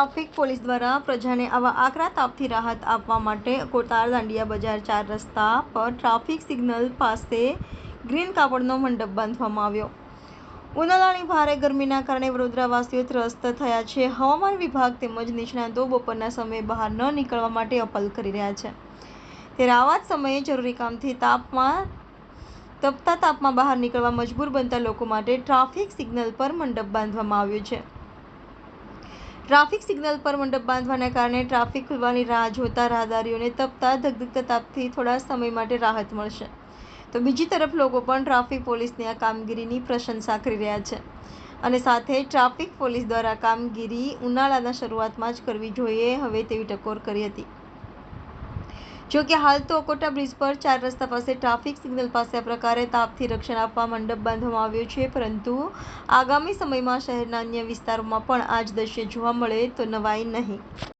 Traffic police દ્વારા પ્રજાને આવા આકરા તાપથી રાહત આપવા માટે કોતાર દાંડિયા બજાર 4 રસ્તા પર ટ્રાફિક સિગ્નલ પાસે ગ્રીન કાપડનો મંડપ બાંધવામાં આવ્યો। ઉનાળાની ભારે ગરમીના કારણે વડોદરાવાસીઓ ત્રસ્ત થયા છે। હવામાન વિભાગ તેમજ નિષ્ણાતો બપોરના સમયે બહાર ન નીકળવા માટે અપીલ કરી રહ્યા છે, ત્યારે આવા જ સમયે જરૂરી કામથી તપતા તાપમાં બહાર નીકળવા મજબૂર બનતા લોકો માટે ટ્રાફિક સિગ્નલ પર મંડપ બાંધવામાં આવ્યો છે। ટ્રાફિક સિગ્નલ પર મંડપ બાંધવાના કારણે ટ્રાફિક ખુલવાની રાહ જોતા રાહદારીઓને તપતા ધગધગતા તાપથી થોડા સમય માટે રાહત મળશે, તો બીજી તરફ લોકો પણ ટ્રાફિક પોલીસની આ કામગીરીની પ્રશંસા કરી રહ્યા છે અને સાથે ટ્રાફિક પોલીસ દ્વારા કામગીરી ઉનાળાના શરૂઆતમાં જ કરવી જોઈએ હવે તેવી ટકોર કરી હતી। જો કે હાલ તો કોટા બ્રિજ પર 4 રસ્તા પાસે ટ્રાફિક સિગ્નલ પાસે આ પ્રકારે તાપથી રક્ષણ આપવા મંડપ બાંધવામાં આવ્યો છે, પરંતુ આગામી સમયમાં શહેરના અન્ય વિસ્તારોમાં પણ આ જ દ્રશ્ય જોવા મળે તો નવાઈ નહીં।